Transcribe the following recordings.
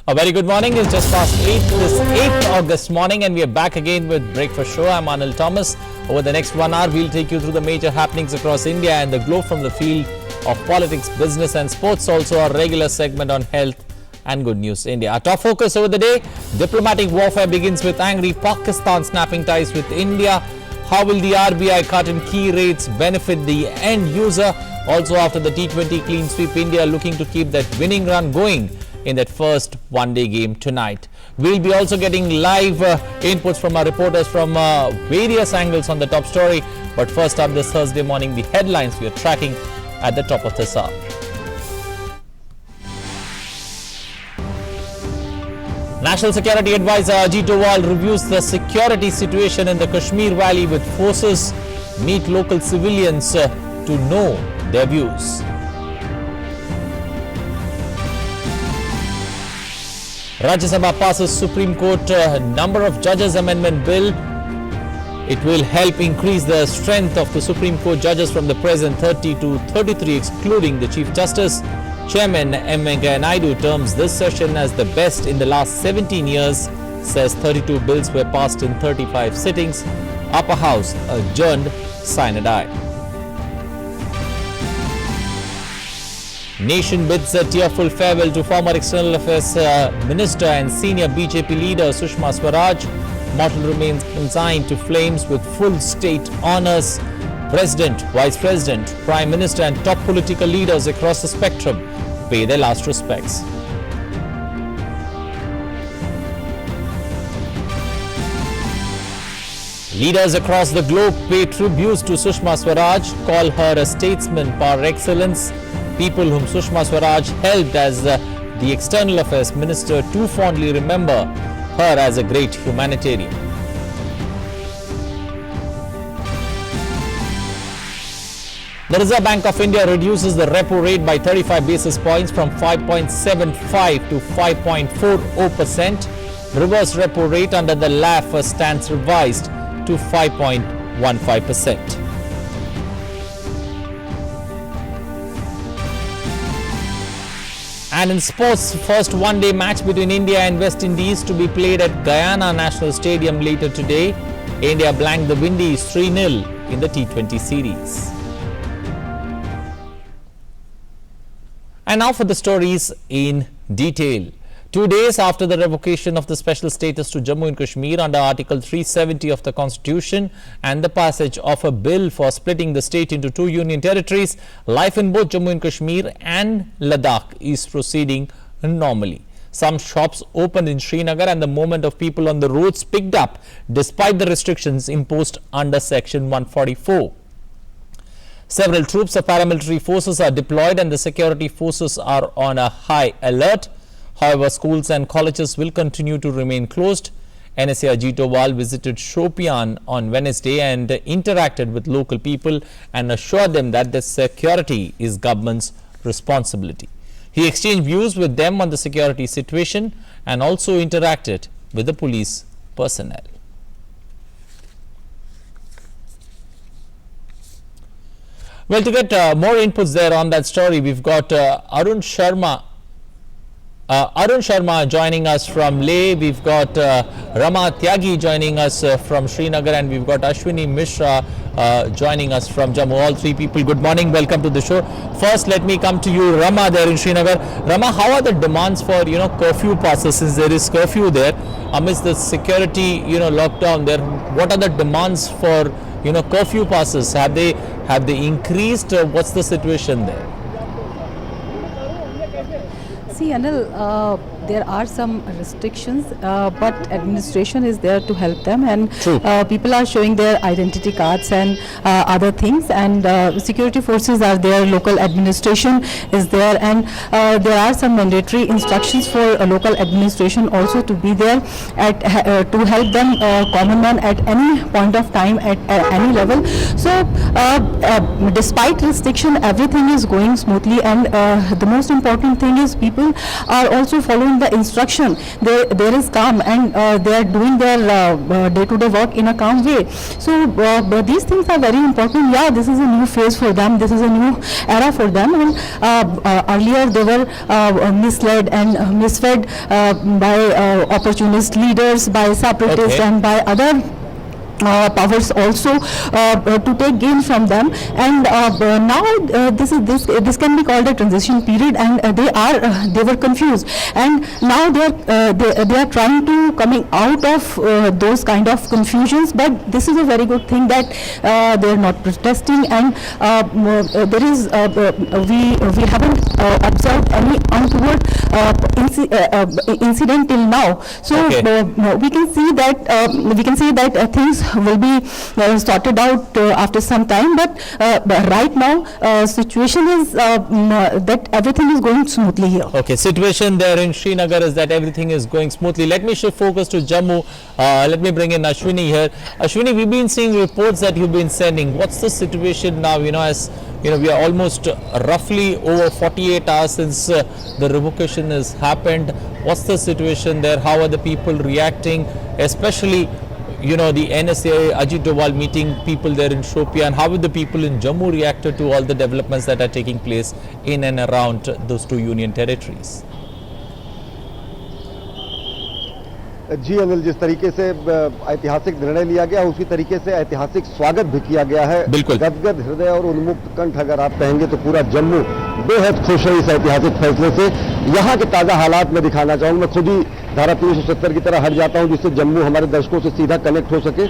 A very good morning. It's just past 8 this 8th August morning and we are back again with Breakfast Show. I'm Anil Thomas. Over the next 1 hour, we'll take you through the major happenings across India and the globe from the field of politics, business and sports. Also our regular segment on health and good news India. Our top focus over the day, diplomatic warfare begins with angry Pakistan snapping ties with India. How will the RBI cut in key rates benefit the end user? Also after the T20 clean sweep, India looking to keep that winning run going in that first one-day game tonight. We'll be also getting live inputs from our reporters from various angles on the top story. But first up this Thursday morning, the headlines we are tracking at the top of this hour. National Security Advisor Ajit Doval reviews the security situation in the Kashmir Valley with forces meet local civilians to know their views. Rajya Sabha passes Supreme Court number of judges amendment bill. It will help increase the strength of the Supreme Court judges from the present 30 to 33, excluding the Chief Justice. Chairman M. Venkaiah Naidu terms this session as the best in the last 17 years, says 32 bills were passed in 35 sittings. Upper House adjourned sine die. Nation bids a tearful farewell to former External Affairs Minister and senior BJP leader Sushma Swaraj. Mortal remains consigned to flames with full state honours. President, Vice President, Prime Minister and top political leaders across the spectrum pay their last respects. Leaders across the globe pay tributes to Sushma Swaraj, call her a statesman par excellence. People whom Sushma Swaraj helped as the External Affairs Minister too fondly remember her as a great humanitarian. The Reserve Bank of India reduces the repo rate by 35 basis points from 5.75 to 5.40%. Reverse repo rate under the LAF stands revised to 5.15%. And in sports, first one-day match between India and West Indies to be played at Guyana National Stadium later today. India blanked the Windies 3-0 in the T20 series. And now for the stories in detail. 2 days after the revocation of the special status to Jammu and Kashmir under Article 370 of the Constitution and the passage of a bill for splitting the state into two union territories, life in both Jammu and Kashmir and Ladakh is proceeding normally. Some shops opened in Srinagar and the movement of people on the roads picked up despite the restrictions imposed under Section 144. Several troops of paramilitary forces are deployed and the security forces are on a high alert. However, schools and colleges will continue to remain closed. NSA Ajit Doval visited Shopian on Wednesday and interacted with local people and assured them that the security is government's responsibility. He exchanged views with them on the security situation and also interacted with the police personnel. Well, to get more inputs there on that story, we've got Arun Sharma joining us from Leh, we've got Rama Tyagi joining us from Srinagar, and we've got Ashwini Mishra joining us from Jammu. All three people, good morning, welcome to the show. First, let me come to you, Rama, there in Srinagar. Rama, how are the demands for, curfew passes, since there is curfew there, amidst the security, lockdown there? What are the demands for, curfew passes? Have they increased? What's the situation there? See, Anil, there are some restrictions, but administration is there to help them, and people are showing their identity cards and other things, and security forces are there, local administration is there, and there are some mandatory instructions for local administration also to be there to help them, common man, at any point of time, at any level. So despite restriction, everything is going smoothly, and the most important thing is people people are also following the instruction. There is calm, and they are doing their day-to-day work in a calm way. So but these things are very important. Yeah, this is a new phase for them. This is a new era for them. And earlier they were misled and misfed by opportunist leaders, by separatists, and by other powers also to take gain from them. And now this can be called a transition period, and they were confused, and now they are trying to coming out of those kind of confusions. But this is a very good thing that they are not protesting, and there is we haven't observed any untoward incident till now. So we can see that things will be sorted out after some time, but right now situation is that everything is going smoothly here. Okay, situation there in Srinagar is that everything is going smoothly. Let me shift focus to Jammu. Let me bring in Ashwini here. Ashwini, we've been seeing reports that you've been sending. What's the situation now? As we are almost roughly over 48 hours since the revocation has happened. What's the situation there? How are the people reacting, especially the NSA, Ajit Doval meeting people there in Shopian? How have the people in Jammu reacted to all the developments that are taking place in and around those two union territories? जी अनिल, जिस तरीके से ऐतिहासिक निर्णय लिया गया उसी तरीके से ऐतिहासिक स्वागत भी किया गया है। बिल्कुल गदगद हृदय और उन्मुक्त कंठ अगर आप कहेंगे तो पूरा जम्मू बेहद खुश है इस ऐतिहासिक फैसले से। यहाँ के ताज़ा हालात में दिखाना चाहूँगा, मैं खुद ही धारा 370 की तरह हट जाता हूँ जिससे जम्मू हमारे दर्शकों से सीधा कनेक्ट हो सके।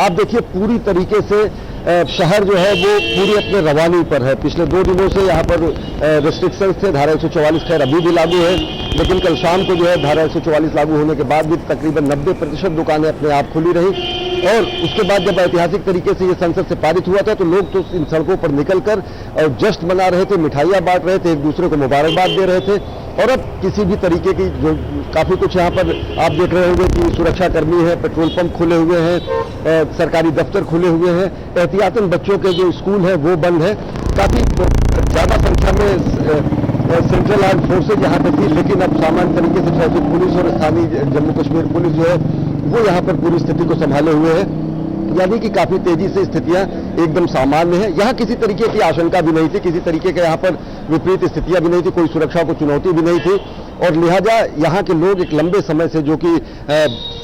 आप देखिए पूरी तरीके से शहर जो है वो पूरी अपने रवानी पर है। पिछले 2 दिनों से यहाँ पर रेस्ट्रिक्शंस थे, धारा 144 खैर अभी भी लागू है, लेकिन कल शाम को जो है धारा 144 लागू होने के बाद भी तकरीबन 90% दुकानें अपने आप खुली रही। और उसके बाद जब ऐतिहासिक तरीके से ये संसद से पारित हुआ था तो लोग तो इन सड़कों पर निकलकर और जश्न मना रहे थे, मिठाइयाँ बांट रहे थे, एक दूसरे को मुबारकबाद दे रहे थे। और अब किसी भी तरीके की जो काफ़ी कुछ यहाँ पर आप देख रहे होंगे कि सुरक्षाकर्मी है, पेट्रोल पंप खुले हुए हैं, सरकारी दफ्तर खुले हुए हैं, एहतियातन बच्चों के जो स्कूल हैं वो बंद है। काफ़ी ज़्यादा संख्या में सेंट्रल आर्म फोर्सेज यहाँ पर थी, लेकिन अब सामान्य तरीके से ट्रैफिक पुलिस और स्थानीय जम्मू कश्मीर पुलिस जो है वो यहाँ पर पूरी स्थिति को संभाले हुए है। यानी कि काफी तेजी से स्थितियां एकदम सामान्य है। यहाँ किसी तरीके की आशंका भी नहीं थी, किसी तरीके के यहाँ पर विपरीत स्थितियां भी नहीं थी, कोई सुरक्षा को चुनौती भी नहीं थी। और लिहाजा यहाँ के लोग एक लंबे समय से जो कि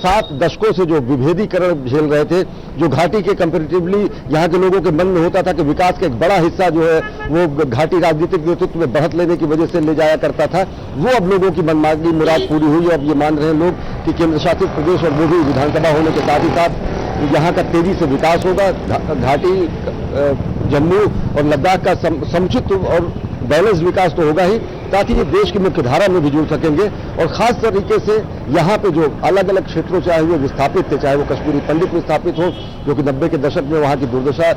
7 दशकों से जो विभेदीकरण झेल रहे थे, जो घाटी के कंपेरेटिवली यहाँ के लोगों के मन में होता था कि विकास का एक बड़ा हिस्सा जो है वो घाटी राजनीतिक नेतृत्व में बढ़त लेने की वजह से ले जाया करता था, वो अब लोगों की मनमानी मुराद पूरी हुई। अब ये मान रहे हैं लोग कि केंद्र शासित प्रदेश और वो भी विधानसभा होने के साथ ही साथ यहाँ का तेजी से विकास होगा। घाटी जम्मू और लद्दाख का समुचित और बैलेंस विकास तो होगा ही, ताकि ये देश की मुख्य धारा में भी जुड़ सकेंगे। और खास तरीके से यहाँ पे जो अलग अलग क्षेत्रों चाहे वो विस्थापित थे, चाहे वो कश्मीरी पंडित विस्थापित हो जो कि 90 के दशक में वहाँ की दुर्दशा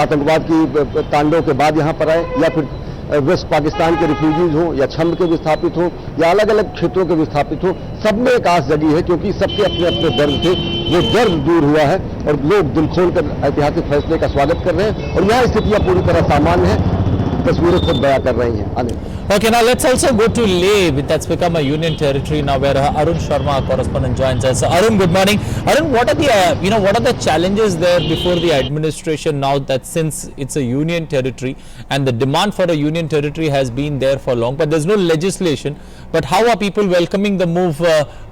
आतंकवाद की तांडव के बाद यहाँ पर आए, या फिर वेस्ट पाकिस्तान के रिफ्यूजीज हो या छम्ब के विस्थापित हो या अलग अलग क्षेत्रों के विस्थापित हो, सब में एक आस जगी है क्योंकि सबके अपने अपने दर्द थे, वो दर्द दूर हुआ है और लोग दिल खोलकर ऐतिहासिक फैसले का स्वागत कर रहे हैं। और यहाँ स्थितियाँ पूरी तरह सामान्य है, तस्वीरें खुद बयां कर रही हैं। Anil, Okay, now let's also go to Leh. That's become a union territory now, where Arun Sharma, our correspondent, joins us. Arun, good morning. Arun, what are the what are the challenges there before the administration now that since it's a union territory and the demand for a union territory has been there for long, but there's no legislation. But how are people welcoming the move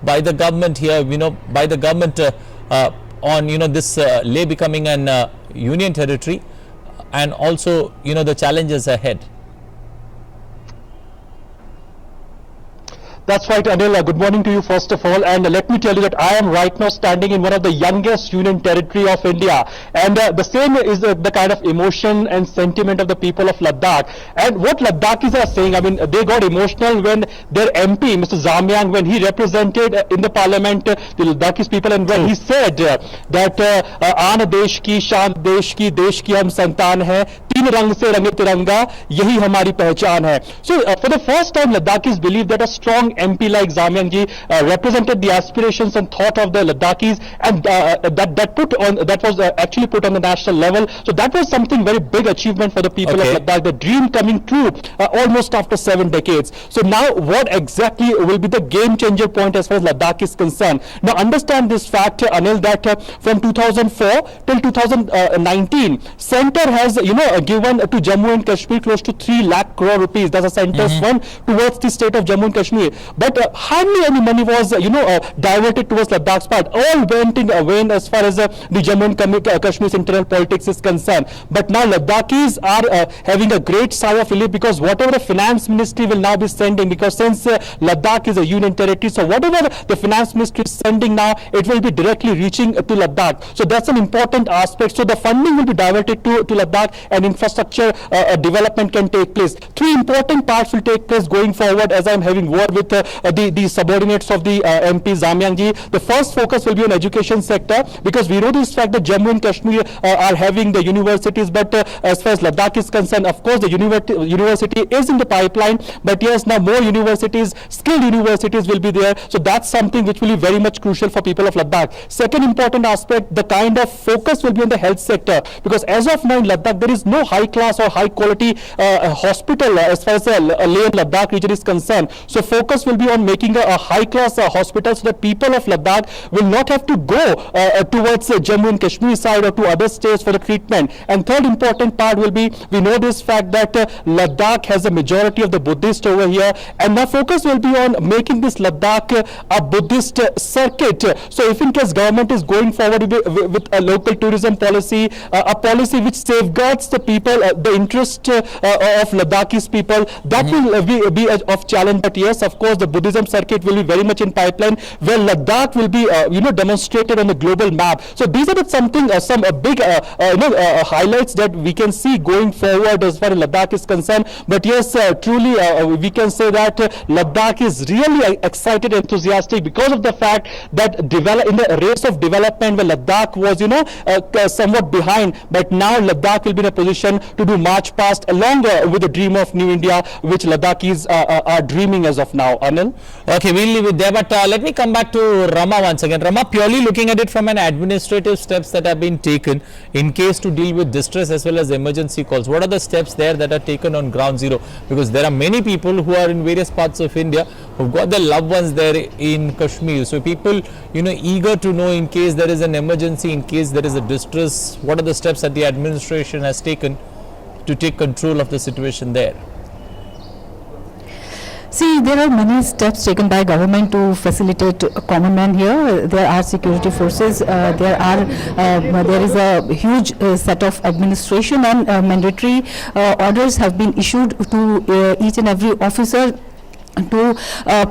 by the government here? By the government on this Leh becoming an union territory, and also the challenges ahead. That's right, Anil. Good morning to you first of all, and let me tell you that I am right now standing in one of the youngest union territory of India, and the same is the kind of emotion and sentiment of the people of Ladakh. And what Ladakhis are saying, I mean, they got emotional when their MP, Mr. Zamyang, when he represented in the parliament the Ladakhis people, and when he said that आन देश की शान देश की हम संतान है, तीन रंग से रंगे तिरंगा, यही हमारी पहचान है. So for the first time, Ladakis believe that a strong MP like Zamyang ji represented the aspirations and thought of the Ladakis, and that was actually put on the national level. So that was something very big achievement for the people of Ladakh, the dream coming true almost after 7 decades. So now what exactly will be the game changer point as far as Ladakh is concerned? Now understand this fact, Anil, that from 2004 till 2019, Center has given to Jammu and Kashmir close to 3 lakh crore rupees. That's a center's fund towards the state of Jammu and Kashmir. But hardly any money was diverted towards Ladakh's part. All went in vain as far as the Jammu and Kashmir's internal politics is concerned. But now Ladakis are having a great sigh of relief, because whatever the finance ministry will now be sending, because since Ladakh is a union territory, so whatever the finance ministry is sending now, it will be directly reaching to Ladakh. So that's an important aspect. So the funding will be diverted to Ladakh, and infrastructure development can take place. 3 important parts will take place going forward, as I'm having word with the subordinates of the MP Zamyang ji. The first focus will be on education sector, because we know this fact that Jammu and Kashmir are having the universities, but as far as Ladakh is concerned, of course the university is in the pipeline, but yes, now more universities, skilled universities will be there. So that's something which will be very much crucial for people of Ladakh. Second important aspect, the kind of focus will be on the health sector, because as of now in Ladakh there is no high class or high quality hospital as far as the Leh and Ladakh region is concerned. So focus will be on making a high class hospital, so that people of Ladakh will not have to go towards Jammu and Kashmir side or to other states for the treatment. And third important part will be, we know this fact that Ladakh has a majority of the Buddhist over here, and the focus will be on making this Ladakh a Buddhist circuit. So if in case government is going forward with a local tourism policy, a policy which safeguards the people, the interest of Ladakhis people, that will be of challenge. But yes, of course, the Buddhism circuit will be very much in pipeline, where Ladakh will be demonstrated on the global map. So these are some big highlights that we can see going forward as far as Ladakh is concerned. But yes, truly we can say that Ladakh is really excited, enthusiastic, because of the fact that in the race of development where Ladakh was somewhat behind, but now Ladakh will be in a position to do march past along with the dream of New India, which Ladakhis are dreaming as of now. Anil? Okay, we'll leave it there, but let me come back to Rama once again. Rama, purely looking at it from an administrative steps that have been taken in case to deal with distress as well as emergency calls, what are the steps there that are taken on ground zero? Because there are many people who are in various parts of India who've got their loved ones there in Kashmir. So people, eager to know in case there is an emergency, in case there is a distress, what are the steps that the administration has taken to take control of the situation there? See, there are many steps taken by government to facilitate common man here. There are security forces. There is a huge set of administration, and mandatory orders have been issued to each and every officer to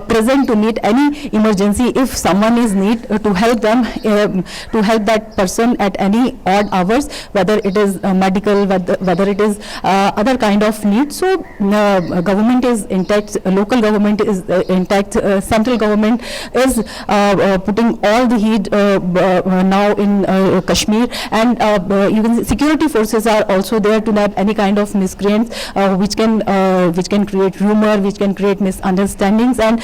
present to meet any emergency. If someone is need to help them, to help that person at any odd hours, whether it is medical, whether it is other kind of need. So government is intact, local government is intact, central government is putting all the heat now in Kashmir, and even security forces are also there to nab any kind of miscreants which can create rumor, which can create misunderstandings, and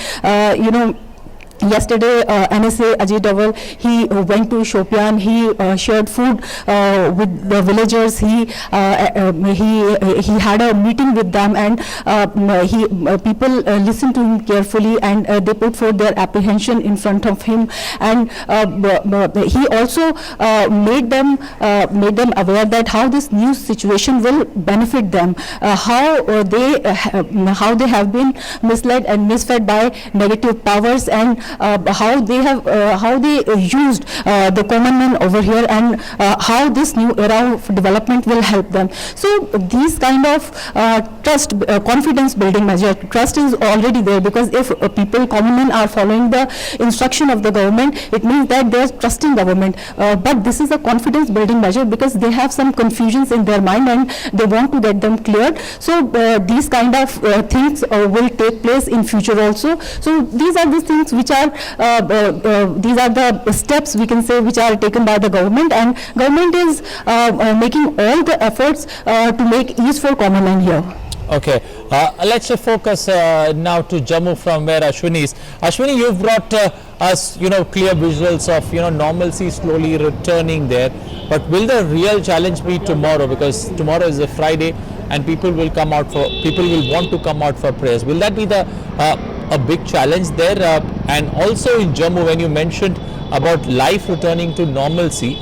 yesterday, NSA Ajit Doval, he went to Shopian. He shared food with the villagers. He had a meeting with them, and people listened to him carefully, and they put forth their apprehension in front of him. And he also made them aware that how this new situation will benefit them, how they have been misled and misfed by negative powers, and how they used the common man over here, and how this new era of development will help them. So these kind of confidence building measure, trust is already there, because if common men are following the instruction of the government, it means that they are trusting government. But this is a confidence building measure, because they have some confusions in their mind and they want to get them cleared. So these kind of things will take place in future also. So these are the things which are these are the steps we can say which are taken by the government, and government is making all the efforts to make ease for common man here. Okay, let's focus now to Jammu from where Ashwini is. Ashwini, you've brought us, clear visuals of, normalcy slowly returning there. But will the real challenge be tomorrow? Because tomorrow is a Friday, and people will want to come out for prayers. Will that be a big challenge there? And also in Jammu, when you mentioned about life returning to normalcy,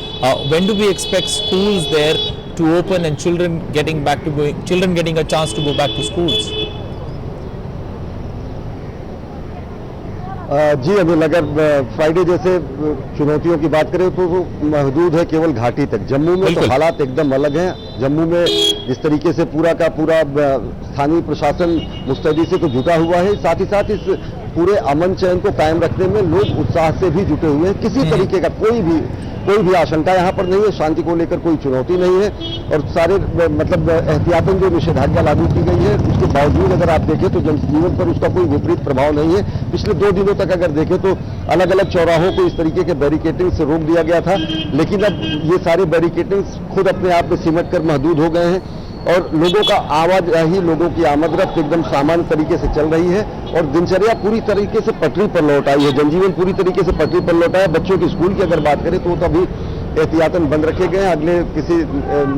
when do we expect schools there to open and children getting a chance to go back to schools? जी अनिल, अगर Friday जैसे चुनौतियों की बात करें तो वो महदूद है केवल घाटी तक। जम्मू में तो हालात एकदम अलग हैं। जम्मू में जिस तरीके से पूरा का पूरा स्थानीय प्रशासन मुस्तैदी से तो जुटा हुआ है, साथ ही साथ इस पूरे अमन चैन को कायम रखने में लोग उत्साह से भी जुटे हुए हैं। किसी तरीके का कोई भी आशंका यहाँ पर नहीं है, शांति को लेकर कोई चुनौती नहीं है। और सारे मतलब एहतियातन जो निषेधाज्ञा लागू की गई है उसके बावजूद अगर आप देखें तो जनजीवन पर उसका कोई विपरीत प्रभाव नहीं है। पिछले 2 दिनों तक अगर देखें तो अलग अलग चौराहों को इस तरीके के बैरिकेटिंग से रोक दिया गया था, लेकिन अब ये सारे बैरिकेटिंग खुद अपने आप में सिमट कर महदूद हो गए हैं और लोगों का आवाजाही, लोगों की आमद-रफ्त एकदम सामान्य तरीके से चल रही है और दिनचर्या पूरी तरीके से पटरी पर लौट आई है। जनजीवन पूरी तरीके से पटरी पर लौटा है। बच्चों की स्कूल की अगर बात करें तो अभी एहतियातन बंद रखे गए हैं। अगले किसी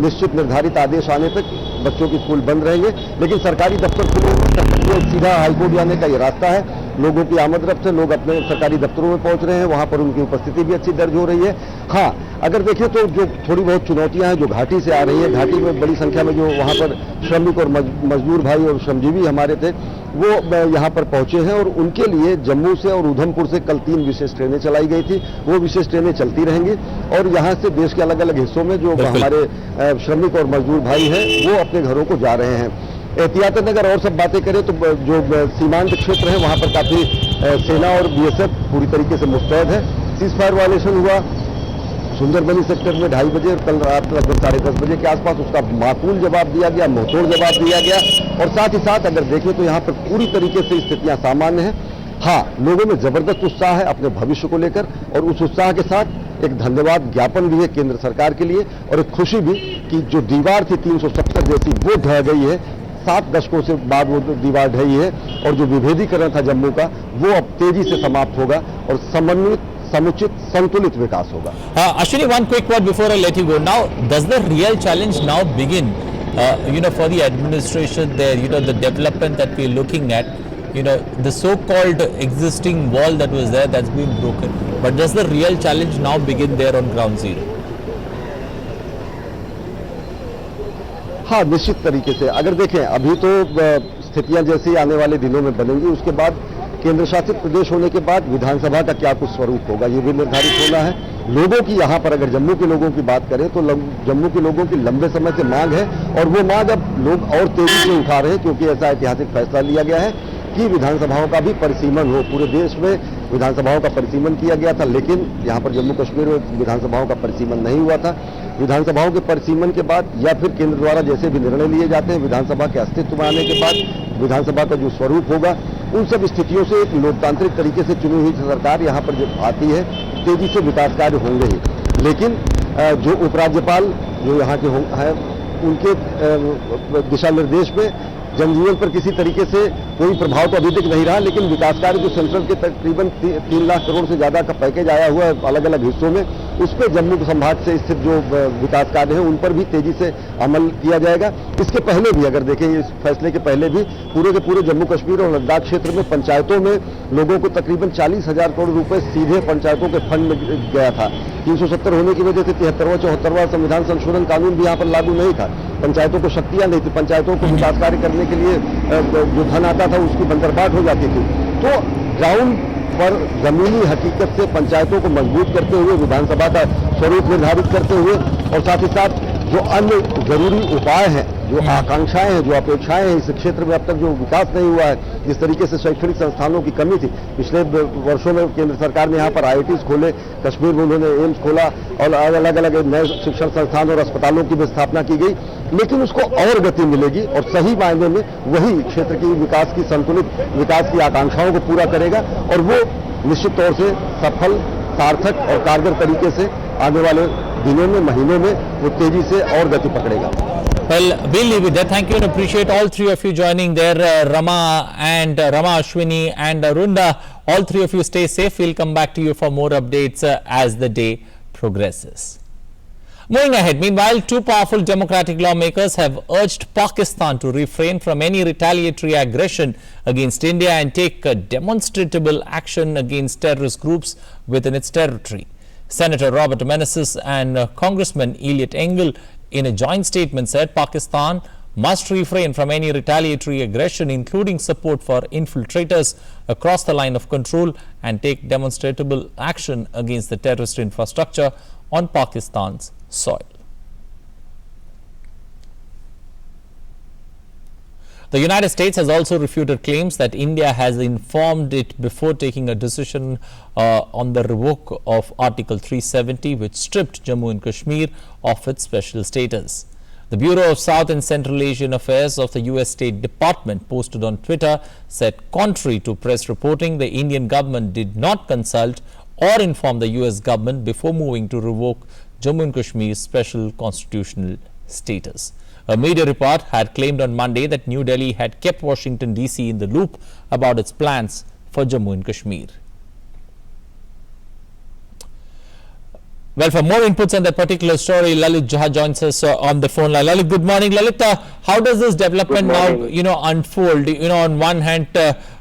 निश्चित निर्धारित आदेश आने तक बच्चों की स्कूल बंद रहेंगे, लेकिन सरकारी दफ्तर खुले हुए सीधा हाईकोर्ट जाने का ये रास्ता है। लोगों की आमद-रफ्त है, लोग अपने सरकारी दफ्तरों में पहुंच रहे हैं, वहां पर उनकी उपस्थिति भी अच्छी दर्ज हो रही है। हाँ, अगर देखें तो जो थोड़ी बहुत चुनौतियां हैं जो घाटी से आ रही है, घाटी में बड़ी संख्या में जो वहां पर श्रमिक और मजदूर भाई और श्रमजीवी हमारे थे वो यहाँ पर पहुंचे हैं और उनके लिए जम्मू से और उधमपुर से कल 3 विशेष ट्रेनें चलाई गई थी। वो विशेष ट्रेनें चलती रहेंगी और यहाँ से देश के अलग अलग हिस्सों में जो हमारे श्रमिक और मजदूर भाई हैं वो अपने घरों को जा रहे हैं। एहतियातन अगर और सब बातें करें तो जो सीमांत क्षेत्र है वहाँ पर काफी सेना और बीएसएफ पूरी तरीके से मुस्तैद है। सीज फायर वायलेशन हुआ सुंदरबनी सेक्टर में 2:30 बजे और कल रात लगभग 10:30 बजे के आसपास, उसका माकूल जवाब दिया गया, मुंहतोड़ जवाब दिया गया। और साथ ही साथ अगर देखें तो यहाँ पर पूरी तरीके से स्थितियां सामान्य हैं। हाँ, लोगों में जबरदस्त उत्साह है अपने भविष्य को लेकर और उस उत्साह के साथ एक धन्यवाद ज्ञापन भी है केंद्र सरकार के लिए और एक खुशी भी कि जो दीवार थी 370 जैसी वो ढह गई है। 7 दशकों से बाद वो दीवार ढही है और जो विभेदीकरण था जम्मू का वो अब तेजी से समाप्त होगा और समन्वित, समुचित, संतुलित विकास होगा। Ashwini, one quick word before I let you go. Now, does the real challenge now begin, for the administration there, the development that we're looking at, the so-called existing wall that was there, that's been broken. But does the real challenge now begin there on ground zero? हाँ, निश्चित तरीके से अगर देखें अभी तो स्थितियां जैसी आने वाले दिनों में बनेंगी, उसके बाद केंद्र शासित प्रदेश होने के बाद विधानसभा का क्या कुछ स्वरूप होगा ये भी निर्धारित होना है। लोगों की यहाँ पर अगर जम्मू के लोगों की बात करें तो जम्मू के लोगों की लंबे समय से मांग है और वो मांग अब लोग और तेजी से उठा रहे हैं क्योंकि ऐसा ऐतिहासिक फैसला लिया गया है कि विधानसभाओं का भी परिसीमन हो। पूरे देश में विधानसभाओं का परिसीमन किया गया था, लेकिन यहाँ पर जम्मू कश्मीर में विधानसभाओं का परिसीमन नहीं हुआ था। विधानसभाओं के परिसीमन के बाद या फिर केंद्र द्वारा जैसे भी निर्णय लिए जाते हैं, विधानसभा के अस्तित्व में आने के बाद विधानसभा का जो स्वरूप होगा उन सब स्थितियों से एक लोकतांत्रिक तरीके से चुनी हुई सरकार यहाँ पर जब आती है तेजी से विकास कार्य होंगे ही। लेकिन जो उपराज्यपाल जो यहाँ के हैं उनके दिशा निर्देश में जनजीवन पर किसी तरीके से कोई प्रभाव तो अभी तक नहीं रहा, लेकिन विकास कार्य जो सेंट्रल के तकरीबन 3 लाख करोड़ से ज्यादा का पैकेज आया हुआ है अलग अलग हिस्सों में, उस पर जम्मू संभाग से स्थित जो विकास कार्य हैं उन पर भी तेजी से अमल किया जाएगा। इसके पहले भी अगर देखें इस फैसले के पहले भी पूरे के पूरे जम्मू कश्मीर और लद्दाख क्षेत्र में पंचायतों में लोगों को तकरीबन 40,000 करोड़ रुपए सीधे पंचायतों के फंड में गया था। 370 होने की वजह से 73वां संविधान संशोधन कानून भी यहाँ पर लागू नहीं था। पंचायतों को शक्तियां नहीं थी, पंचायतों को विकास कार्य करने के लिए जो धन आता था उसकी बंदरबाट हो जाती थी। तो ग्राउंड पर जमीनी हकीकत से पंचायतों को मजबूत करते हुए विधानसभा का स्वरूप निर्धारित करते हुए और साथ ही साथ जो अन्य जरूरी उपाय हैं, जो आकांक्षाएं हैं, जो अपेक्षाएं हैं, इस क्षेत्र में अब तक जो विकास नहीं हुआ है, जिस तरीके से शैक्षणिक संस्थानों की कमी थी, पिछले वर्षों में केंद्र सरकार ने यहाँ पर IITs खोले, कश्मीर में उन्होंने एम्स खोला और अलग अलग नए शिक्षण संस्थान और अस्पतालों की भी स्थापना की गई, लेकिन उसको और गति मिलेगी और सही मायने में वही क्षेत्र की विकास की संतुलित विकास की आकांक्षाओं को पूरा करेगा और वो निश्चित तौर से सफल, सार्थक और कारगर तरीके से आने वाले दिनों में, महीनों में वो तेजी से और गति पकड़ेगा। Well, we'll leave it there. Thank you and appreciate all three of you joining there. Rama Ashwini and Arunda. All three of you stay safe. We'll come back to you for more updates as the day progresses. Moving ahead, meanwhile, two powerful democratic lawmakers have urged Pakistan to refrain from any retaliatory aggression against India and take demonstrable action against terrorist groups within its territory. Senator Robert Menzies and Congressman Eliot Engel in a joint statement said Pakistan must refrain from any retaliatory aggression, including support for infiltrators across the line of control, and take demonstrable action against the terrorist infrastructure on Pakistan's soil. The United States has also refuted claims that India has informed it before taking a decision on the revoke of Article 370, which stripped Jammu and Kashmir of its special status. The Bureau of South and Central Asian Affairs of the US State Department posted on Twitter said, contrary to press reporting, the Indian government did not consult or inform the US government before moving to revoke Jammu and Kashmir's special constitutional status. A media report had claimed on Monday that New Delhi had kept Washington DC in the loop about its plans for Jammu and Kashmir. Well, for more inputs on that particular story, Lalit Jha joins us on the phone line. Lalit, good morning. Lalit, how does this development now, unfold? On one hand,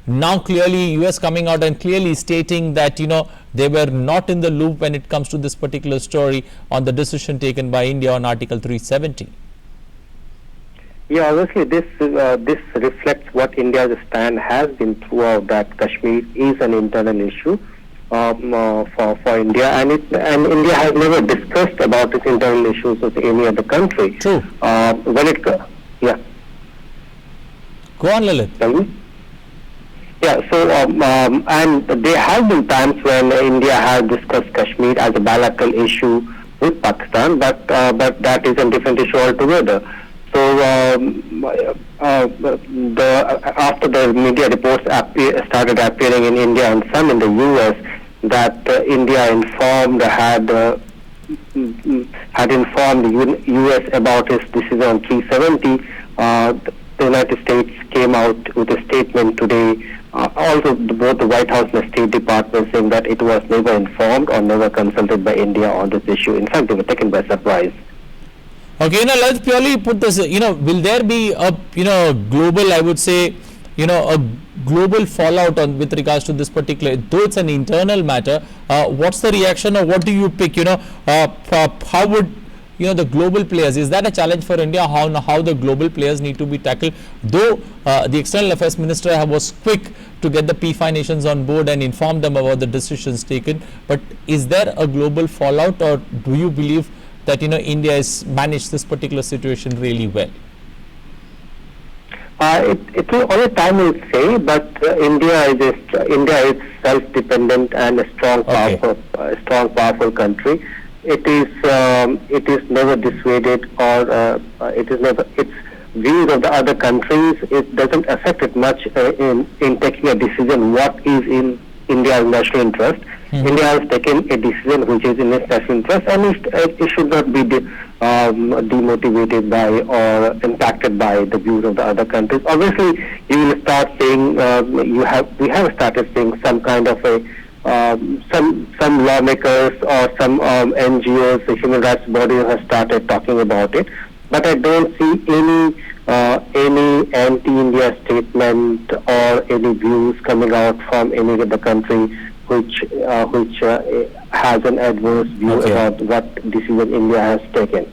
now clearly US coming out and clearly stating that, they were not in the loop when it comes to this particular story on the decision taken by India on Article 370. Yeah, obviously this reflects what India's stand has been throughout, that Kashmir is an internal issue for India, and India has never discussed about its internal issues with any other country. True. Yeah. Go on, Lalit. Tell me. Yeah, so and there have been times when India has discussed Kashmir as a bilateral issue with Pakistan, but that is a different issue altogether. So after the media reports started appearing in India and some in the US, that India had informed the US about its decision on 370, the United States came out with a statement today. Also, both the White House and the State Department saying that it was never informed or never consulted by India on this issue. In fact, they were taken by surprise. Okay, let's purely put this, will there be a, global, I would say, a global fallout with regards to this particular, though it's an internal matter, what's the reaction or what do you pick, how would, the global players, is that a challenge for India, how the global players need to be tackled, though the External Affairs Minister was quick to get the P5 nations on board and inform them about the decisions taken, but is there a global fallout, or do you believe that India has managed this particular situation really well? It will only time will say, but India is self-dependent and a strong, powerful country. It is never dissuaded, or its views of the other countries. It doesn't affect it much in taking a decision what is in India's national interest. India has taken a decision which is in its national interest, and it should not be demotivated by or impacted by the views of the other countries. Obviously, you will start seeing we have started seeing some kind of a some lawmakers or some NGOs, the human rights bodies have started talking about it, but I don't see any anti-India statement or any views coming out from any other country which has an adverse view about what decision India has taken.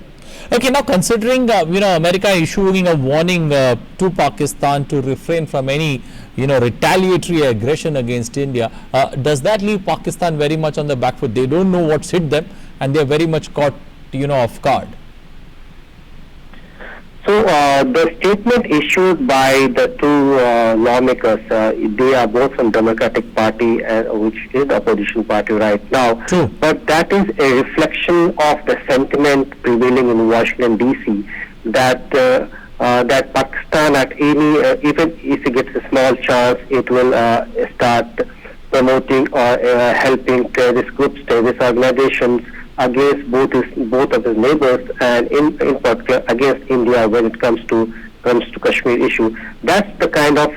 Okay, now considering America issuing a warning to Pakistan to refrain from any retaliatory aggression against India, does that leave Pakistan very much on the back foot? They don't know what's hit them, and they're very much caught off guard. So the statement issued by the two lawmakers, they are both from Democratic Party, which is the opposition party right now. True. But that is a reflection of the sentiment prevailing in Washington DC, that Pakistan, at any even if it gets a small chance, it will start promoting or helping terrorist groups, terrorist organizations against both of his neighbors, and in particular against India when it comes to Kashmir issue. That's the kind of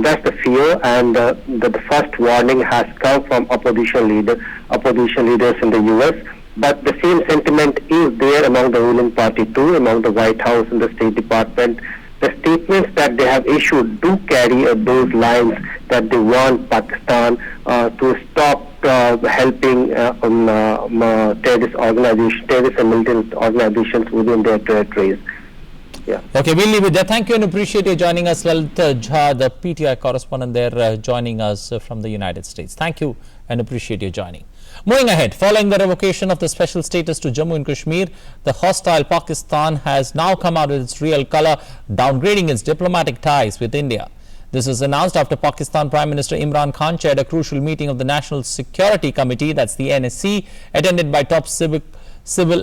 that's the fear, and the first warning has come from opposition leaders in the U.S. But the same sentiment is there among the ruling party too, among the White House and the State Department. The statements that they have issued do carry those lines that they want Pakistan to stop helping terrorist and militant organizations within their territories. Yeah. Okay, we'll leave it there. Thank you and appreciate you joining us. Lalit Jha, the PTI correspondent there, joining us from the United States. Thank you and appreciate you joining. Moving ahead, following the revocation of the special status to Jammu and Kashmir, the hostile Pakistan has now come out in its real color, downgrading its diplomatic ties with India. This was announced after Pakistan Prime Minister Imran Khan chaired a crucial meeting of the National Security Committee, that's the NSC, attended by top civil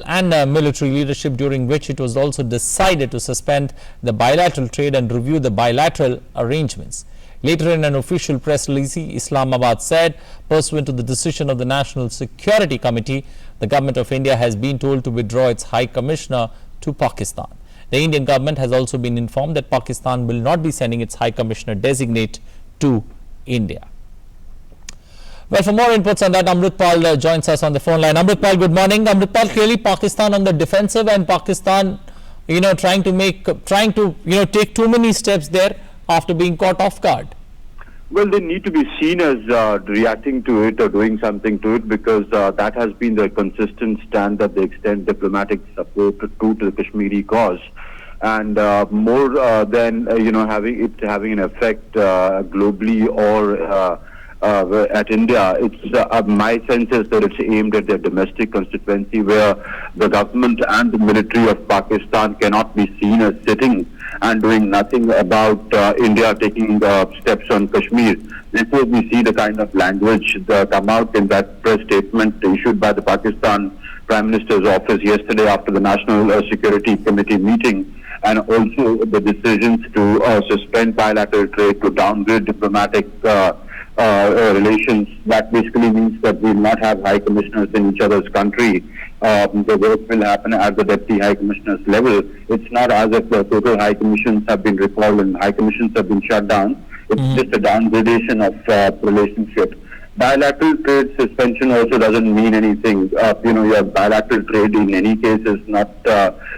and military leadership, during which it was also decided to suspend the bilateral trade and review the bilateral arrangements. Later, in an official press release, Islamabad said, pursuant to the decision of the National Security Committee, the government of India has been told to withdraw its High Commissioner to Pakistan. The Indian government has also been informed that Pakistan will not be sending its High Commissioner designate to India. Well, for more inputs on that, Amritpal joins us on the phone line. Amritpal, good morning. Amritpal, clearly Pakistan on the defensive, and Pakistan, trying to take too many steps there after being caught off guard. Well, they need to be seen as reacting to it or doing something to it, because that has been the consistent stand that they extend diplomatic support to the Kashmiri cause. And more than having an effect globally or at India, it's my sense is that it's aimed at their domestic constituency, where the government and the military of Pakistan cannot be seen as sitting and doing nothing about India taking steps on Kashmir. Therefore, we see the kind of language that come out in that press statement issued by the Pakistan Prime Minister's office yesterday after the National Security Committee meeting, and also the decisions to suspend bilateral trade, to downgrade diplomatic relations. That basically means that we will not have high commissioners in each other's country. The work will happen at the deputy high commissioners level. It's not as if the total high commissions have been recalled and high commissions have been shut down. It's just a downgradation of relationship. Bilateral trade suspension also doesn't mean anything. Your bilateral trade in any case is not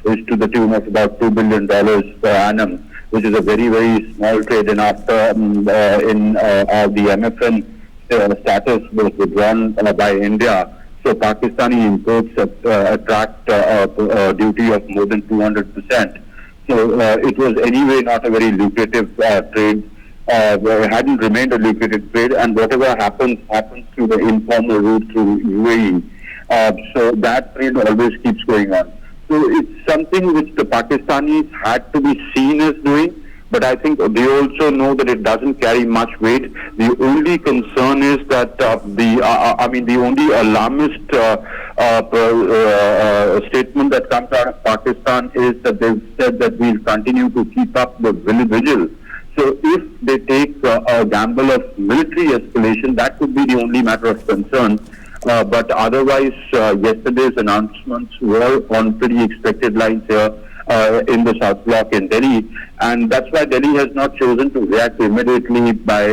is to the tune of about $2 billion per annum, which is a very, very small trade. And after the MFN status was withdrawn by India, so Pakistani imports attract a duty of more than 200%. So it was anyway not a very lucrative trade. It hadn't remained a lucrative trade, and whatever happens through the informal route through UAE. So that trade always keeps going on. So it's something which the Pakistanis had to be seen as doing, but I think they also know that it doesn't carry much weight. The only concern is that the only alarmist statement that comes out of Pakistan is that they've said that we'll continue to keep up the vigil. So if they take a gamble of military escalation, that could be the only matter of concern. But otherwise, yesterday's announcements were on pretty expected lines here in the South Block in Delhi, and that's why Delhi has not chosen to react immediately by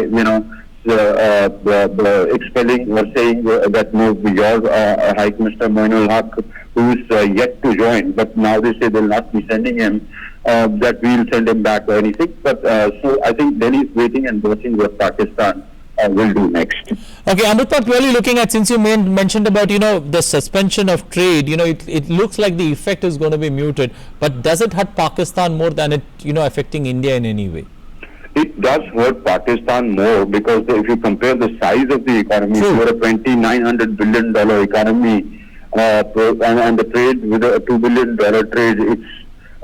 expelling or saying that no, your High Commissioner Moinul Haq, who is yet to join, but now they say they'll not be sending him, that we'll send him back or anything. But so I think Delhi is waiting and watching what Pakistan will do next. Okay, Amritpal, purely looking at, since you mentioned about the suspension of trade, it looks like the effect is going to be muted, but does it hurt Pakistan more than it affecting India in any way? It does hurt Pakistan more, because if you compare the size of the economy, for a $2,900 billion economy, and the trade with a $2 billion trade, it's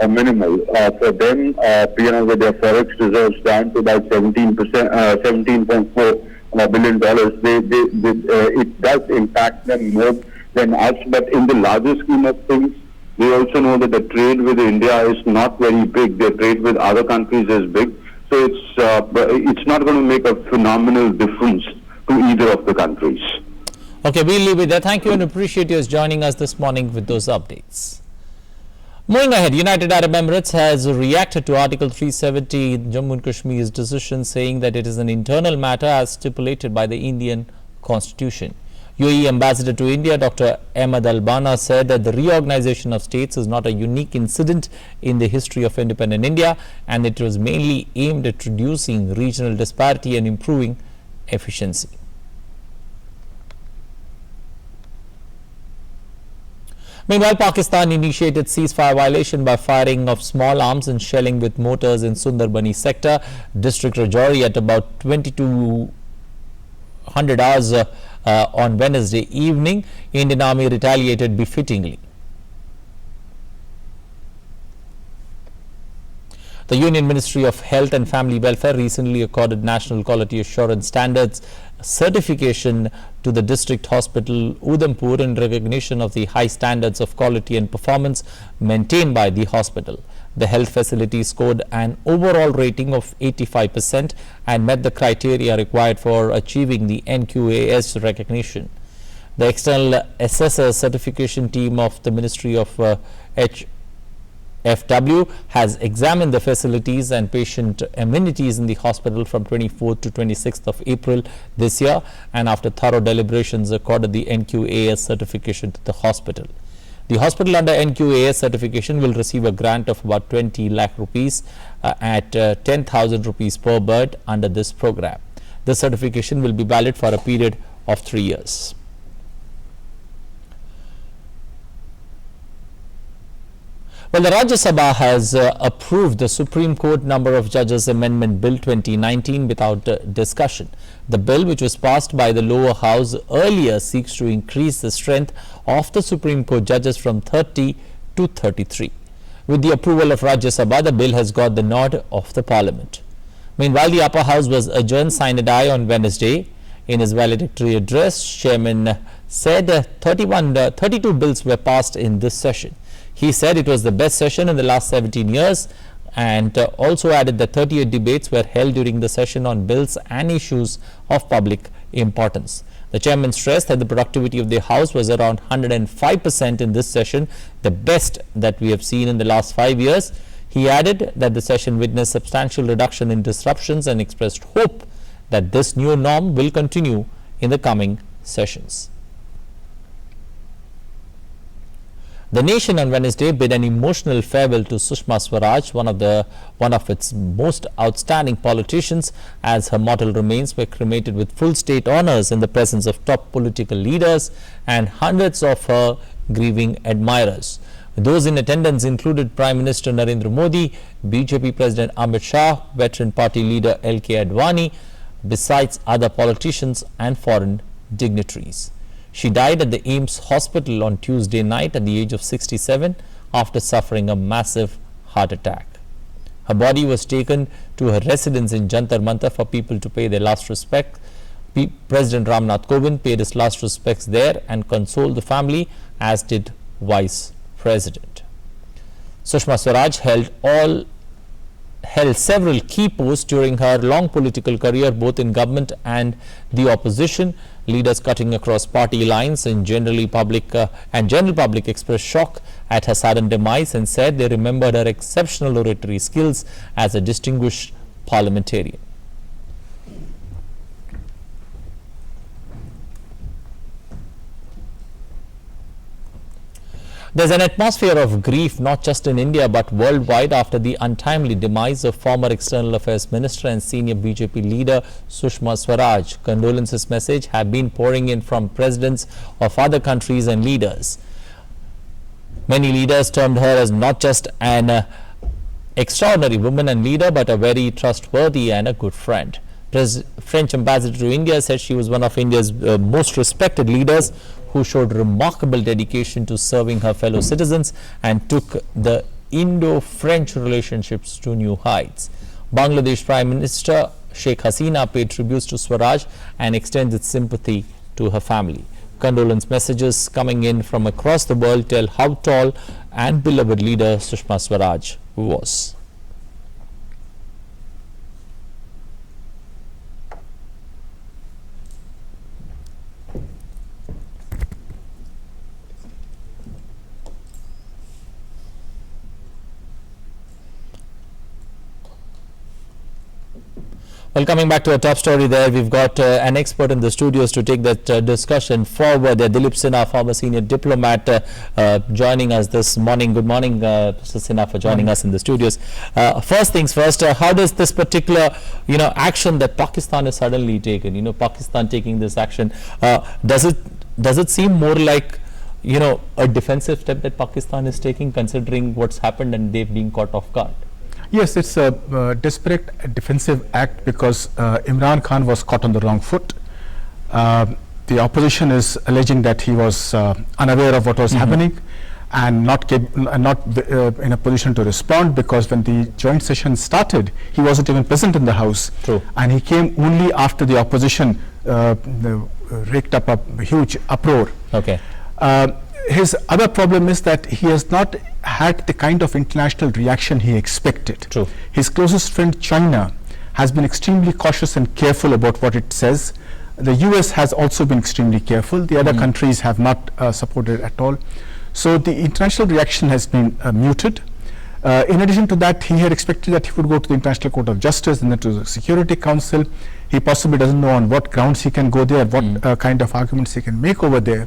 minimal. For them, with their forex reserves down to about 17.4 billion dollars, it does impact them more than us. But in the larger scheme of things, they also know that the trade with India is not very big. Their trade with other countries is big. So it's not going to make a phenomenal difference to either of the countries. Okay, we'll leave it there. Thank you and appreciate you joining us this morning with those updates. Moving ahead, United Arab Emirates has reacted to Article 370 in Jammu and Kashmir's decision, saying that it is an internal matter as stipulated by the Indian Constitution. UAE Ambassador to India, Dr. Ahmad Al-Bana, said that the reorganization of states is not a unique incident in the history of independent India, and it was mainly aimed at reducing regional disparity and improving efficiency. Meanwhile, Pakistan initiated ceasefire violation by firing of small arms and shelling with mortars in Sundarbani sector, District Rajouri at about 2200 hours on Wednesday evening. Indian Army retaliated befittingly. The Union Ministry of Health and Family Welfare recently accorded National Quality Assurance Standards certification to the district hospital Udhampur in recognition of the high standards of quality and performance maintained by the hospital. The health facility scored an overall rating of 85% and met the criteria required for achieving the NQAS recognition. The external assessor certification team of the Ministry of FW has examined the facilities and patient amenities in the hospital from 24th to 26th of April this year, and after thorough deliberations accorded the NQAS certification to the hospital. The hospital under NQAS certification will receive a grant of about 20 lakh rupees at 10,000 rupees per bed under this program. The certification will be valid for a period of 3 years. Well, the Rajya Sabha has approved the Supreme Court Number of Judges Amendment Bill 2019 without discussion. The bill, which was passed by the lower house earlier, seeks to increase the strength of the Supreme Court judges from 30 to 33. With the approval of Rajya Sabha, the bill has got the nod of the Parliament. Meanwhile, the upper house was adjourned sine die on Wednesday. In his valedictory address, Chairman said 32 bills were passed in this session. He said it was the best session in the last 17 years and also added that 38 debates were held during the session on bills and issues of public importance. The chairman stressed that the productivity of the House was around 105% in this session, the best that we have seen in the last 5 years. He added that the session witnessed substantial reduction in disruptions and expressed hope that this new norm will continue in the coming sessions. The nation on Wednesday bid an emotional farewell to Sushma Swaraj, one of its most outstanding politicians, as her mortal remains were cremated with full state honors in the presence of top political leaders and hundreds of her grieving admirers. Those in attendance included Prime Minister Narendra Modi, BJP President Amit Shah, veteran party leader L.K. Advani, besides other politicians and foreign dignitaries. She died at the AIIMS hospital on Tuesday night at the age of 67 after suffering a massive heart attack. Her body was taken to her residence in Jantar Mantar for people to pay their last respect. President Ramnath Kovind paid his last respects there and consoled the family, as did Vice President. Sushma Swaraj held several key posts during her long political career, both in government and the opposition. Leaders cutting across party lines and general public expressed shock at her sudden demise and said they remembered her exceptional oratory skills as a distinguished parliamentarian. There's an atmosphere of grief not just in India but worldwide after the untimely demise of former External Affairs Minister and senior BJP leader Sushma Swaraj. Condolences messages have been pouring in from presidents of other countries and leaders. Many leaders termed her as not just an extraordinary woman and leader but a very trustworthy and a good friend. French ambassador to India said she was one of India's most respected leaders who showed remarkable dedication to serving her fellow citizens and took the Indo-French relationships to new heights. Bangladesh Prime Minister Sheikh Hasina paid tributes to Swaraj and extended sympathy to her family. Condolence messages coming in from across the world tell how tall and beloved leader Sushma Swaraj was. Well, coming back to our top story there, we've got an expert in the studios to take that discussion forward. Dilip Sinha, former senior diplomat, joining us this morning. Good morning, Mr. Sinha, for joining us in the studios. First things first, how does this particular, action that Pakistan has suddenly taken, Pakistan taking this action, does it seem more like, a defensive step that Pakistan is taking, considering what's happened and they've been caught off guard? Yes, it's a desperate defensive act because Imran Khan was caught on the wrong foot. The opposition is alleging that he was unaware of what was happening and not in a position to respond, because when the joint session started, he wasn't even present in the House. True. And he came only after the opposition raked up a huge uproar. Okay. His other problem is that he has not had the kind of international reaction he expected. True. His closest friend China has been extremely cautious and careful about what it says. The US has also been extremely careful. The other countries have not supported at all. So the international reaction has been muted. In addition to that, he had expected that he would go to the International Court of Justice and then to the Security Council. He possibly doesn't know on what grounds he can go there, what kind of arguments he can make over there.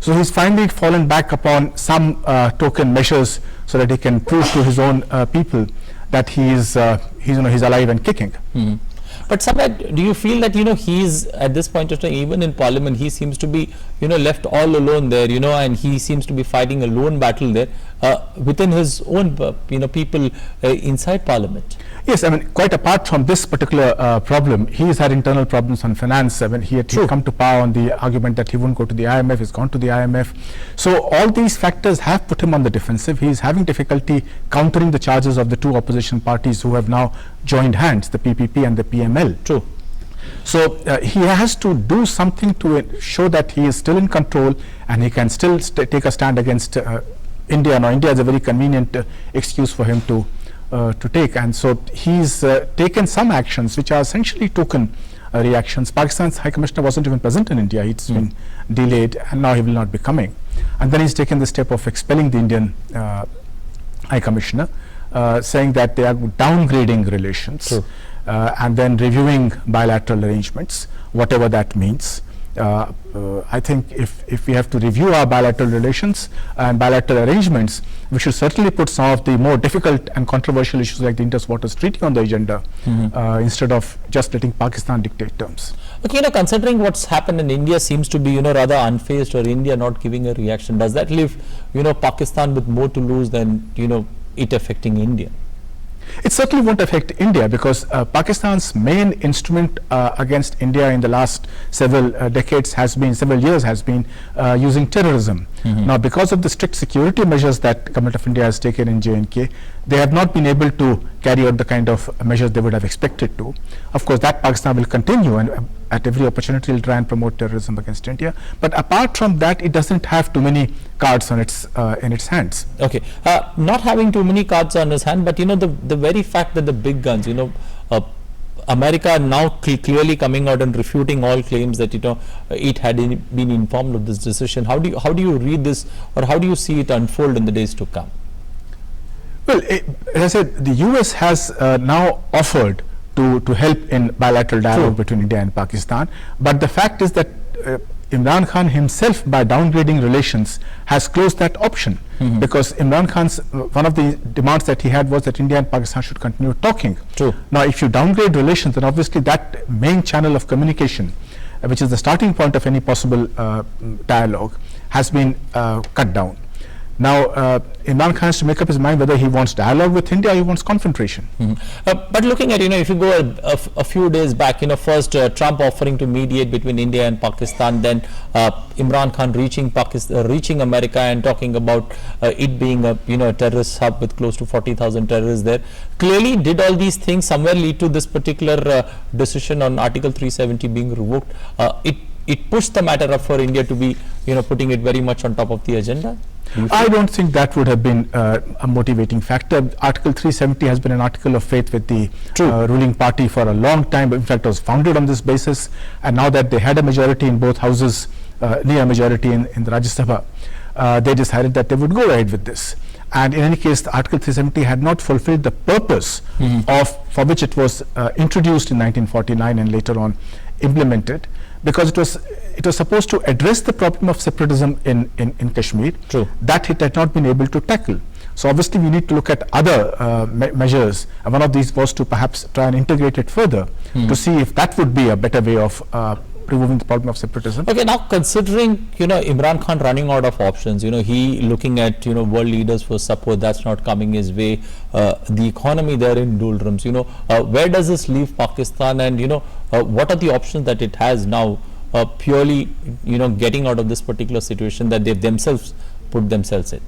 So he's finally fallen back upon some token measures so that he can prove to his own people that he's alive and kicking. But Samad, do you feel that he's at this point of time, even in Parliament, he seems to be left all alone there, and he seems to be fighting a lone battle there within his own people inside Parliament? Yes, I mean, quite apart from this particular problem, he's had internal problems on finance. When he had come to power on the argument that he wouldn't go to the IMF, he's gone to the IMF. So all these factors have put him on the defensive. He's having difficulty countering the charges of the two opposition parties who have now joined hands, the PPP and the PML. True. So he has to do something to show that he is still in control and he can still take a stand against India. Now, India is a very convenient excuse for him to take, and so he's taken some actions which are essentially token reactions. Pakistan's High Commissioner wasn't even present in India. It's been delayed and now he will not be coming. And then he's taken the step of expelling the Indian High Commissioner, saying that they are downgrading relations and then reviewing bilateral arrangements, whatever that means. I think if we have to review our bilateral relations and bilateral arrangements, we should certainly put some of the more difficult and controversial issues like the Indus Waters Treaty on the agenda, instead of just letting Pakistan dictate terms. Okay, considering what's happened in India seems to be, rather unfazed, or India not giving a reaction, does that leave, Pakistan with more to lose than, it affecting India? It certainly won't affect India, because Pakistan's main instrument against India in the last several years has been using terrorism. Now, because of the strict security measures that Government of India has taken in J&K, they have not been able to carry out the kind of measures they would have expected to. Of course, that Pakistan will continue, and at every opportunity will try and promote terrorism against India. But apart from that, it doesn't have too many cards on its in its hands. Okay, not having too many cards on his hand, but the very fact that the big guns, America now clearly coming out and refuting all claims that it had been informed of this decision. How do you read this, or how do you see it unfold in the days to come? Well, as I said, the US has now offered to help in bilateral dialogue between India and Pakistan, but the fact is that Imran Khan himself, by downgrading relations, has closed that option, because Imran Khan's one of the demands that he had was that India and Pakistan should continue talking. True. Now, if you downgrade relations, then obviously that main channel of communication, which is the starting point of any possible dialogue, has been cut down. Now, Imran Khan has to make up his mind whether he wants dialogue with India or he wants confrontation. But looking at, if you go a few days back, first Trump offering to mediate between India and Pakistan, then Imran Khan reaching America and talking about it being a terrorist hub with close to 40,000 terrorists there. Clearly, did all these things somewhere lead to this particular decision on Article 370 being revoked? It pushed the matter up for India to be, putting it very much on top of the agenda? I don't think that would have been a motivating factor. Article 370 has been an article of faith with the ruling party for a long time. In fact, it was founded on this basis, and now that they had a majority in both houses, near majority in the Rajya Sabha, they decided that they would go ahead with this. and in any case, the Article 370 had not fulfilled the purpose for which it was introduced in 1949 and later on implemented, because it was supposed to address the problem of separatism in Kashmir. True. That it had not been able to tackle. So obviously we need to look at other measures. One of these was to perhaps try and integrate it further to see if that would be a better way of removing the problem of separatism. Okay, now considering, Imran Khan running out of options, he looking at, world leaders for support, that's not coming his way, the economy there in doldrums, where does this leave Pakistan, and, what are the options that it has now, purely, getting out of this particular situation that they've themselves put themselves in?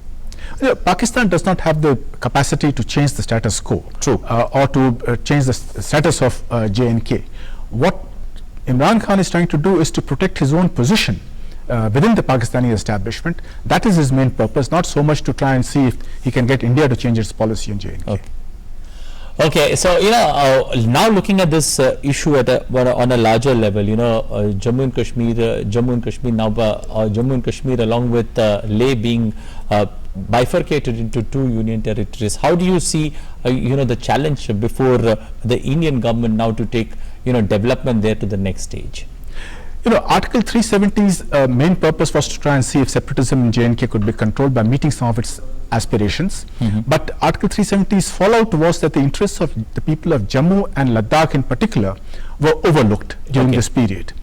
Pakistan does not have the capacity to change the status quo. True. Or to change the status of J&K. What Imran Khan is trying to do is to protect his own position within the Pakistani establishment. That is his main purpose, not so much to try and see if he can get India to change its policy on J&K. Okay, so now looking at this issue at on a larger level, Jammu and Kashmir now, Jammu and Kashmir along with Leh being bifurcated into two union territories. How do you see the challenge before the Indian government now to take development there to the next stage? Article 370's main purpose was to try and see if separatism in J&K could be controlled by meeting some of its aspirations. But Article 370's fallout was that the interests of the people of Jammu and Ladakh in particular were overlooked during this period.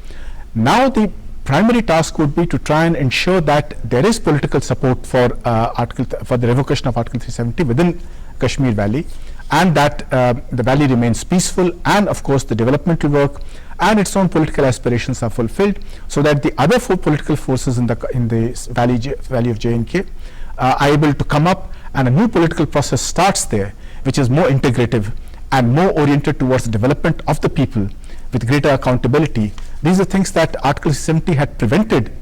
Now the primary task would be to try and ensure that there is political support for the revocation of Article 370 within Kashmir Valley, and that the valley remains peaceful, and of course the developmental work and its own political aspirations are fulfilled, so that the other four political forces in the valley of J&K are able to come up, and a new political process starts there, which is more integrative and more oriented towards the development of the people with greater accountability. These are things that Article 370 had prevented,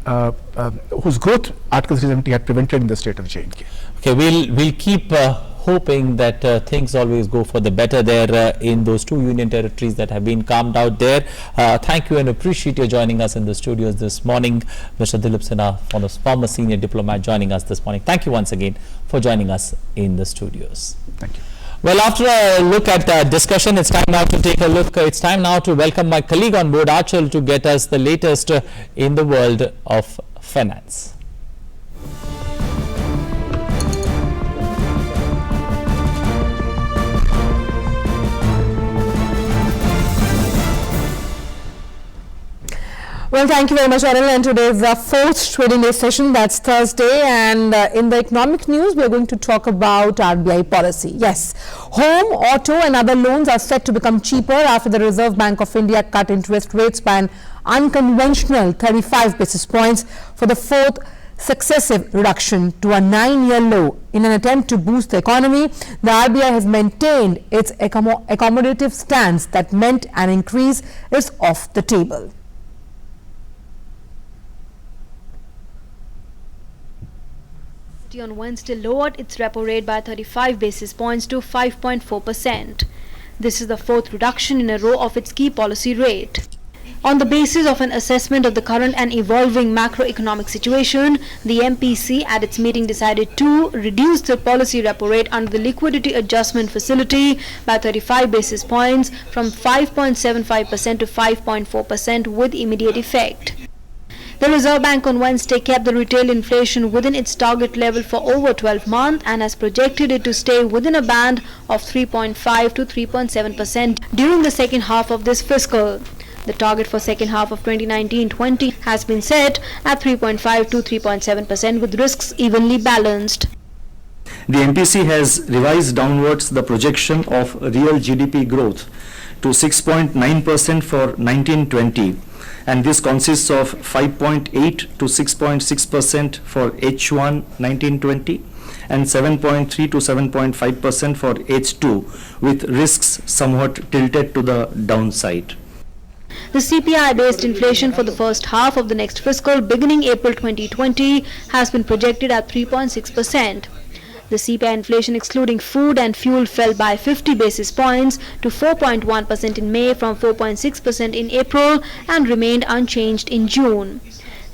whose growth Article 370 had prevented in the state of J&K. Okay, we'll keep hoping that things always go for the better there in those two union territories that have been carved out there. Thank you and appreciate you joining us in the studios this morning. Mr. Dilip Sinha, former senior diplomat, joining us this morning. Thank you once again for joining us in the studios. Thank you. Well, after a look at discussion, it's time now to take a look. It's time now to welcome my colleague on board, Achal, to get us the latest in the world of finance. Well, thank you very much, Aril. And today's fourth trading day session, that's Thursday. And in the economic news, we are going to talk about RBI policy. Yes, home, auto and other loans are set to become cheaper after the Reserve Bank of India cut interest rates by an unconventional 35 basis points for the fourth successive reduction to a 9-year low. In an attempt to boost the economy, the RBI has maintained its accommodative stance that meant an increase is off the table. On Wednesday lowered its repo rate by 35 basis points to 5.4%. This is the fourth reduction in a row of its key policy rate. On the basis of an assessment of the current and evolving macroeconomic situation, the MPC at its meeting decided to reduce the policy repo rate under the liquidity adjustment facility by 35 basis points from 5.75% to 5.4% with immediate effect. The Reserve Bank on Wednesday kept the retail inflation within its target level for over 12 months and has projected it to stay within a band of 3.5 to 3.7% during the second half of this fiscal. The target for second half of 2019-20 has been set at 3.5 to 3.7% with risks evenly balanced. The MPC has revised downwards the projection of real GDP growth to 6.9% for 1920. And this consists of 5.8 to 6.6% for H1 1920 and 7.3 to 7.5% for H2, with risks somewhat tilted to the downside. The CPI-based inflation for the first half of the next fiscal beginning April 2020 has been projected at 3.6%. The CPI inflation excluding food and fuel fell by 50 basis points to 4.1% in May from 4.6% in April and remained unchanged in June.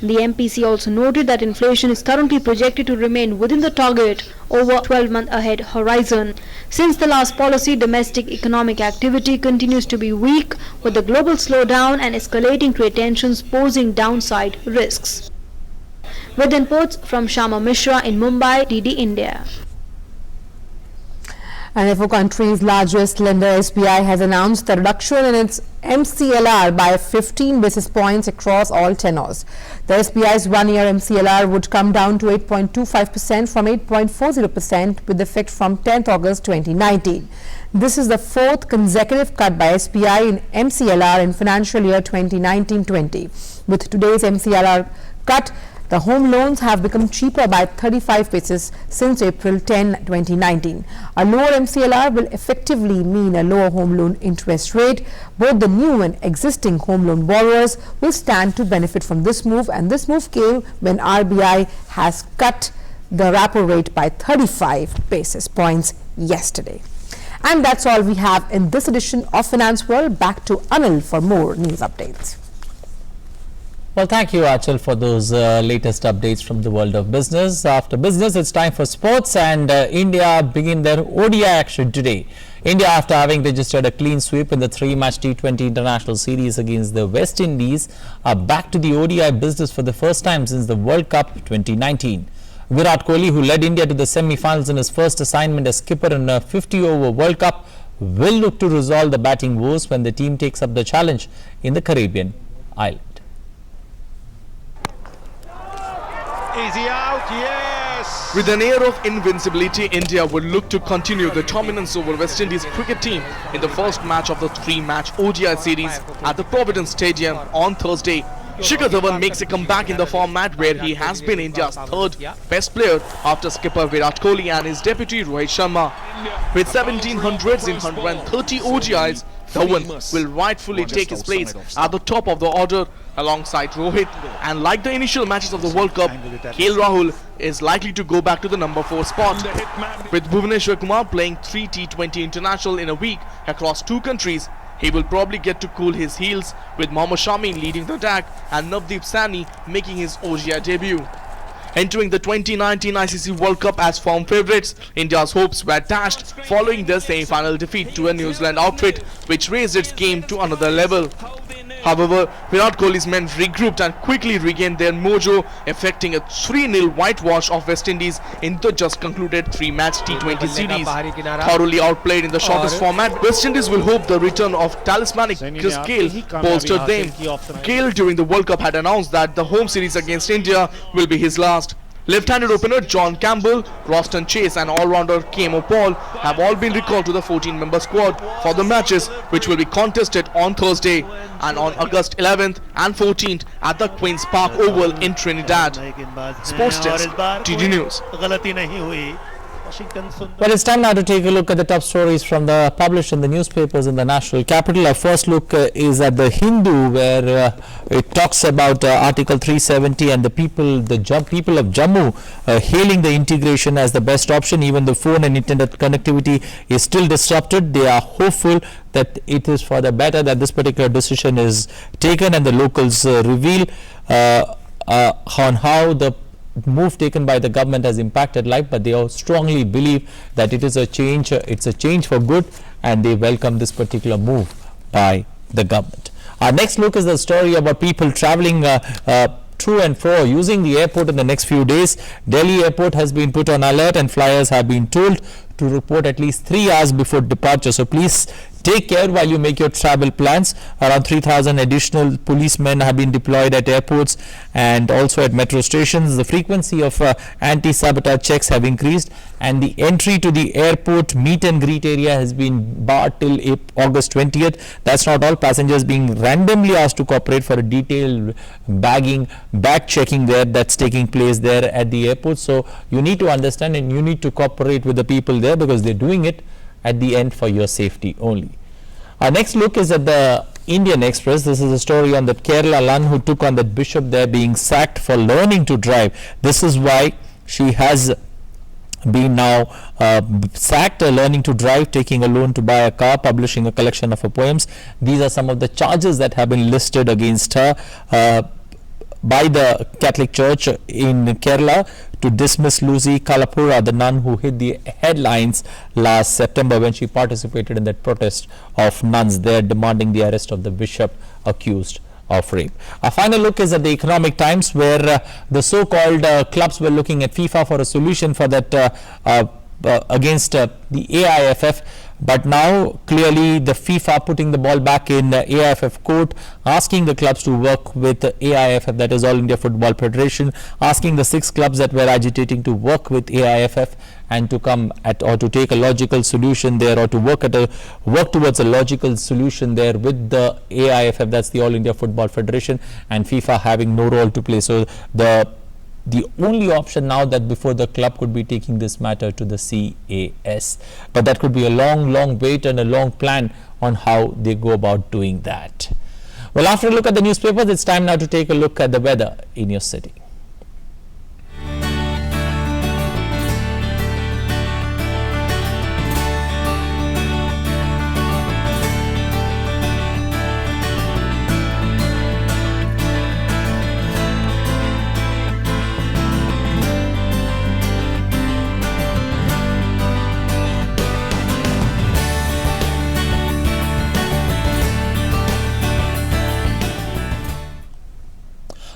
The MPC also noted that inflation is currently projected to remain within the target over 12-month ahead horizon. Since the last policy, domestic economic activity continues to be weak, with the global slowdown and escalating trade tensions posing downside risks. With inputs from Shama Mishra in Mumbai, DD India. And the country's largest lender, SBI, has announced the reduction in its MCLR by 15 basis points across all tenors. The SBI's one-year MCLR would come down to 8.25% from 8.40% with effect from 10th August 2019. This is the fourth consecutive cut by SBI in MCLR in financial year 2019-20. With today's MCLR cut, the home loans have become cheaper by 35 basis since April 10, 2019. A lower MCLR will effectively mean a lower home loan interest rate. Both the new and existing home loan borrowers will stand to benefit from this move, and this move came when RBI has cut the repo rate by 35 basis points yesterday. And that's all we have in this edition of Finance World. Back to Anil for more news updates. Well, thank you, Achal, for those latest updates from the world of business. After business, it's time for sports, and India begin their ODI action today. India, after having registered a clean sweep in the 3-match T20 international series against the West Indies, are back to the ODI business for the first time since the World Cup 2019. Virat Kohli, who led India to the semi-finals in his first assignment as skipper in a 50-over World Cup, will look to resolve the batting woes when the team takes up the challenge in the Caribbean island. Easy out, yes! With an air of invincibility, India would look to continue the dominance over West Indies cricket team in the first match of the 3-match ODI series at the Providence Stadium on Thursday. Shikhar Dhawan makes a comeback in the format where he has been India's third best player after skipper Virat Kohli and his deputy Rohit Sharma. With 1700s in 130 ODIs, Dhawan will rightfully take his place at the top of the order alongside Rohit, and like the initial matches of the World Cup, KL Rahul is likely to go back to the number 4 spot. With Bhuvneshwar Kumar playing 3 T20 international in a week across 2 countries, he will probably get to cool his heels, with Mohammad Shami leading the attack and Navdeep Saini making his ODI debut. Entering the 2019 ICC World Cup as form favourites, India's hopes were dashed following their semi-final defeat to a New Zealand outfit which raised its game to another level. However, Virat Kohli's men regrouped and quickly regained their mojo, effecting a 3-0 whitewash of West Indies in the just concluded 3-match T20 series. Thoroughly outplayed in the shortest format, West Indies will hope the return of talismanic Chris Gayle bolstered them. Gayle during the World Cup had announced that the home series against India will be his last. Left-handed opener John Campbell, Roston Chase and all-rounder Kemo Paul have all been recalled to the 14-member squad for the matches which will be contested on Thursday and on August 11th and 14th at the Queen's Park Oval in Trinidad. Sports Desk, TD News. Well, it's time now to take a look at the top stories from the published in the newspapers in the national capital. Our first look is at the Hindu, where it talks about Article 370 and the people of Jammu hailing the integration as the best option. Even the phone and internet connectivity is still disrupted. They are hopeful that it is for the better that this particular decision is taken, and the locals reveal on how the move taken by the government has impacted life, but they all strongly believe that it is a change, it's a change for good, and they welcome this particular move by the government. Our next look is the story about people traveling to and fro using the airport in the next few days. Delhi airport has been put on alert and flyers have been told to report at least 3 hours before departure. So please take care while you make your travel plans. Around 3,000 additional policemen have been deployed at airports and also at metro stations. The frequency of anti-sabotage checks have increased, and the entry to the airport meet and greet area has been barred till August 20th. That's not all. Passengers being randomly asked to cooperate for a detailed bag checking there that's taking place there at the airport. So you need to understand and you need to cooperate with the people there, because they're doing it at the end for your safety only. Our next look is at the Indian Express. This is a story on the Kerala nun who took on that bishop there being sacked for learning to drive. This is why she has been now sacked, learning to drive, taking a loan to buy a car, publishing a collection of her poems. These are some of the charges that have been listed against her. by the Catholic Church in Kerala to dismiss Lucy Kalapura, the nun who hit the headlines last September when she participated in that protest of nuns there demanding the arrest of the bishop accused of rape. Our final look is at the Economic Times, where the so-called clubs were looking at FIFA for a solution for that against the AIFF, but now clearly the FIFA putting the ball back in AIFF court, asking the clubs to work with AIFF, that is All India Football Federation, asking the 6 clubs that were agitating to work with AIFF and to come at or to take a logical solution there, or to work towards a logical solution there with the AIFF, that's the All India Football Federation, and FIFA having no role to play. So the only option now that before the club could be taking this matter to the CAS, but that could be a long wait and a long plan on how they go about doing that. Well, after a look at the newspapers, it's time now to take a look at the weather in your city.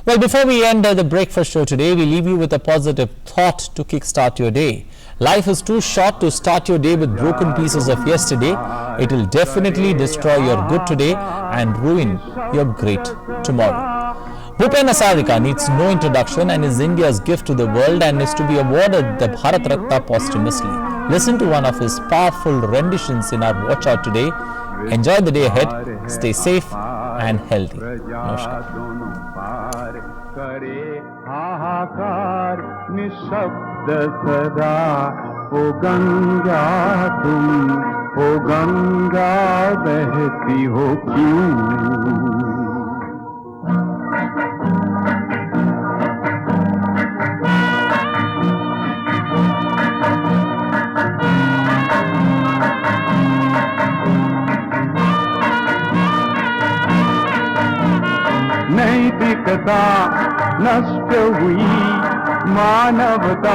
Well, before we end the breakfast show today, we leave you with a positive thought to kickstart your day. Life is too short to start your day with broken pieces of yesterday. It will definitely destroy your good today and ruin your great tomorrow. Bhupen Hasarika needs no introduction and is India's gift to the world and is to be awarded the Bharat Ratna posthumously. Listen to one of his powerful renditions in our Watch Out today. Enjoy the day ahead. Stay safe and healthy. Namaskar. करे हाहाकार निशब्द सदा ओ गंगा तुम ओ गंगा बहती हो क्यों नैतिकता नष्ट हुई मानवता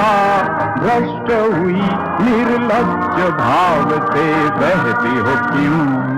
भ्रष्ट हुई निर्लज्ज भाव से बहती हो क्यों